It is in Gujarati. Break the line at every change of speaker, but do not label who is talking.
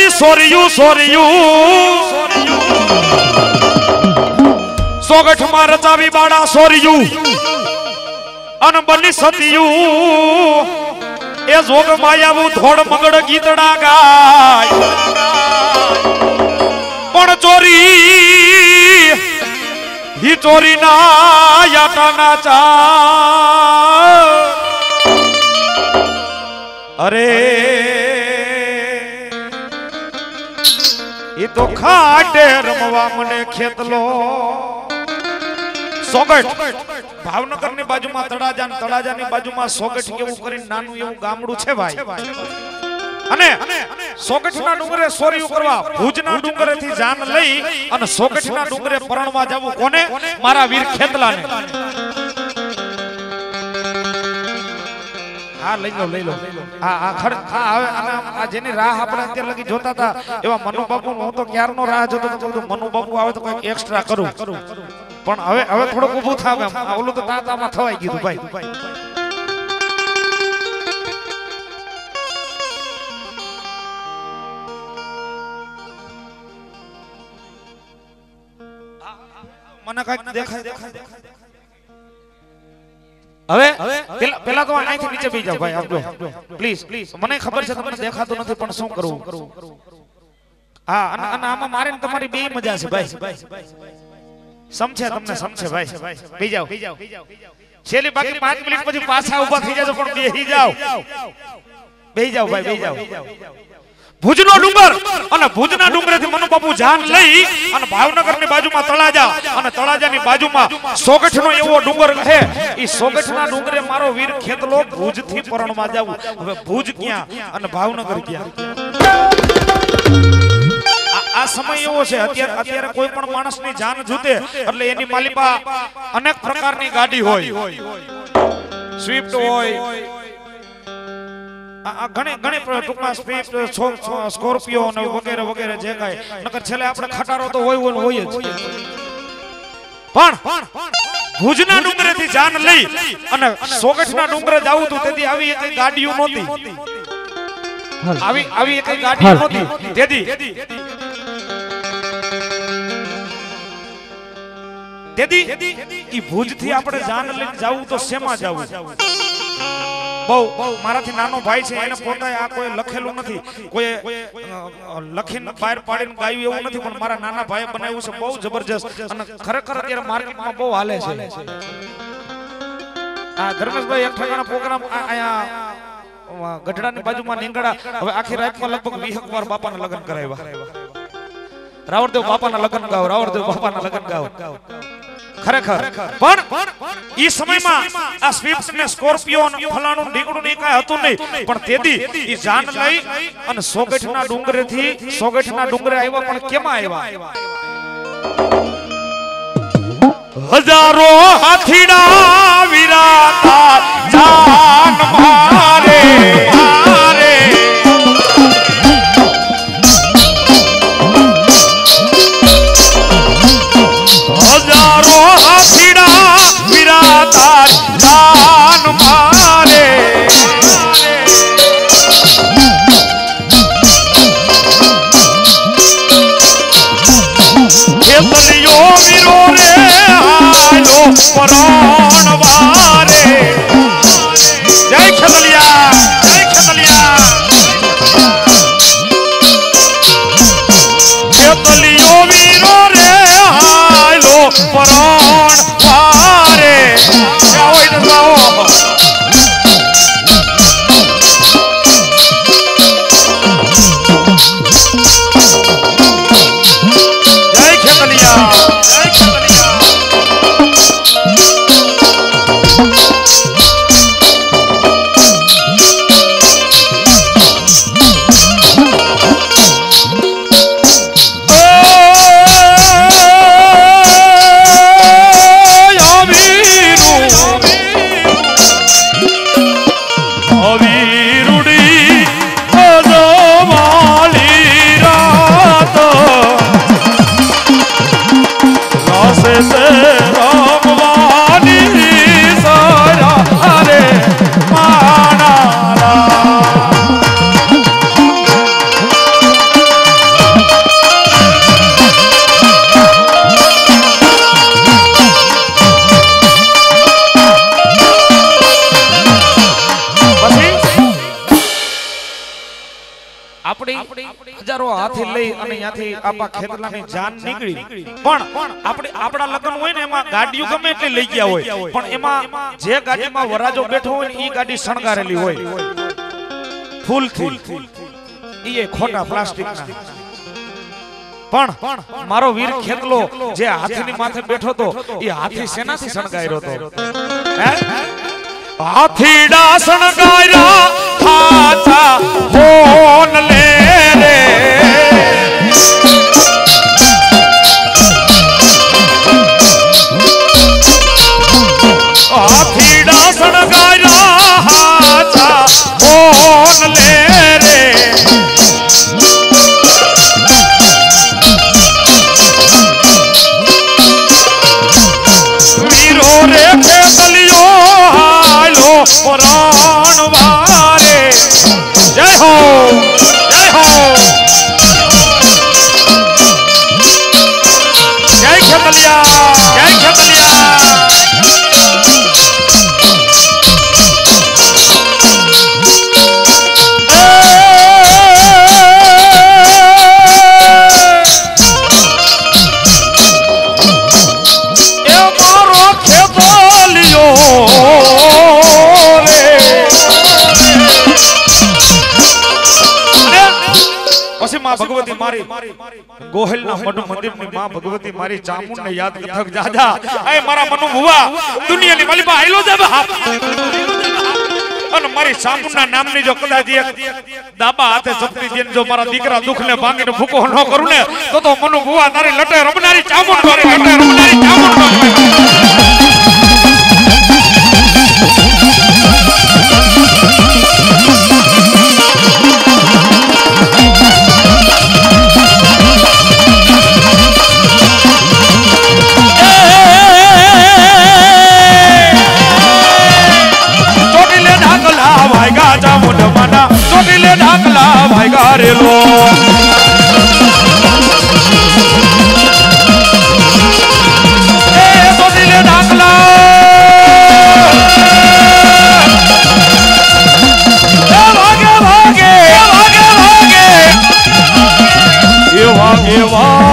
દી સોરિયું સોગઠ માં રચાવી બાડા સોરિયું અન બની સતિયું એ જોગ માયાવું ધોળ મગડ ગીતડા ગાય પણ ચોરી ही चोरी ना याटा ना चा अरे ये तो खाटे रमवा मने खेतलो सोगठ भावनगर ની બાજુમાં તળાજાની બાજુમાં સોગઠ કેવું કરીને નાનું એવું ગામડું છે ભાઈ અને સોગઠના ડુંગરે સોરીયું કરવા ભુજના ડુંગરેથી જાન લઈ અને સોગઠના ડુંગરે પરણવા જાવું કોને મારા વીર ખેતલાને હા લઈ લો આ હવે આ જેની રાહ આપણે અત્યારે લગી જોતા હતા એવા મનુ બાપુ હું તો ક્યારનો રાહ જોતો હતો મનુ બાપુ આવે તો કંઈક એક્સ્ટ્રા કરું પણ હવે થોડુંક ઊભું થાવ એમ ઓલું તો તાતામાં થવાઈ ગયું ભાઈ મને કઈક દેખાય હવે પેલા તો અહીંથી નીચે બેસી જાવ ભાઈ આપજો પ્લીઝ મને ખબર છે તમને દેખાતું નથી પણ શું કરવું હા અને આમાં મારીને તમારી બે મજા છે ભાઈ સમજે તમને સમજે ભાઈ બેસી જાવ છેલ્લી બાકી 5 મિનિટ પછી પાછા ઊભા થઈ જાજો પણ બેસી જાવ ભાઈ બેસી જાવ ભુજનો ડુંગર અને ભુજના ડુંગરેથી મનુ બાપુ જાન લઈ અને ભાવનગરની બાજુમાં તળાજા અને તળાજાની બાજુમાં સોગઠનો એવો ડુંગર છે ઈ સોગઠના ડુંગરે મારો વીર ખેતલો ભુજથી પરણમાં જાવું હવે ભુજ ક્યાં અને ભાવનગર ક્યાં આ સમય એવો છે અત્યારે કોઈ પણ માણસની જાન જૂતે એટલે એની માલિપા અનેક પ્રકારની ગાડી હોય સ્વિફ્ટ હોય ઘણી ટૂંકમાં સ્વિફ્ટ સ્કોર્પિયો ને વગેરે વગેરે જે કાંઈ નકર છેલ્લે આપણે ખટારો તો હોય જ પણ ભુજના ડુંગરેથી જાન લઈ અને સોગઠના ડુંગરે જાવું તું તેથી આવી એક ગાડીઓ નહોતી આવી એક ગાડીઓ નહોતી તેથી ઈ ભુજથી આપણે જાન લઈને જાવું તો શેમાં જાવું બહુ મારાથી નાનો ભાઈ છે એને પોતે આ કોઈ લખેલું નથી કોઈ લખીને બહાર પાડીને ગાયું એવું નથી પણ મારા નાના ભાઈએ બનાવ્યું છે બહુ જબરજસ્ત અને ખરેખર અત્યારે માર્કેટમાં બહુ હાલે છે આ ધર્મેશભાઈ એક ઠેકાણા પ્રોગ્રામ આયા ગઢડાની બાજુમાં નીંગડા હવે આખી રાતમાં લગભગ 20 વાર બાપાના લગ્ન કરાવ્યા રાવણદેવ બાપાના લગ્ન ગાવ ખરેખર પણ ઈ સમયમાં આ સ્વિફ્ટ ને સ્કોર્પિયો ને ફલાણું ઢીકડું ની કાંઈ હતું નહીં પણ તેથી ઈ જાન લઈ અને સોગઠના ડુંગરેથી સોગઠના ડુંગરે આવ્યા પણ કેમાં આવ્યા હજારો હાથીડા વિરાતા જાન મારે પરોણવારે જય ખેતલિયા ખેતલિયો વીરો રે હાલો પરોણવારે જાઓ ને જાઓ જય ખેતલિયા હાથી લઈ અને ત્યાંથી આપા ખેતલાની જાન નીકળી પણ આપણા લગ્ન હોય ને એમાં ગાડીઓ ગમે એટલી લઈ ગયા હોય પણ એમાં જે ગાડીમાં વરાજો બેઠો હોય ને ઈ ગાડી શણગારેલી હોય ફૂલથી ઈ ખોટા પ્લાસ્ટિકના પણ મારો વીર ખેતલો જે હાથીની માથે બેઠો તો એ હાથી સેનાથી શણગાર્યો તો હાથીડા શણગાર્યા હાથા હોન લે રે હાથીડા શણગાર્યા હાથા હોન લે રે રે ખેતલિયો હાલો પુરાણ વારે જય હો જય હો જય ખેતલિયા જય ખેતલિયા भगवती मारी गोहिल ना मनु मंदिर में मां भगवती मारी चामुंड ने याद कथक जाजा ए मारा मनु बुआ दुनिया ની માલિબા આઈલો જબ અને મારી ચામુંડ ના નામ ની જો કદાચ દાબા હાથે શક્તિ દેન જો મારા દીકરા દુખ ને ભાંગીને ભૂકો ન કરું ને તો મનુ બુઆ તારી લટે રમનારી ચામુંડ મારી લટે રમનારી ચામુંડ चामुंड मना चोटिले ढाकला भाई गारेलो ए चोटिले ढाकला ए भागे भागे भागे भागे ये भागे भागे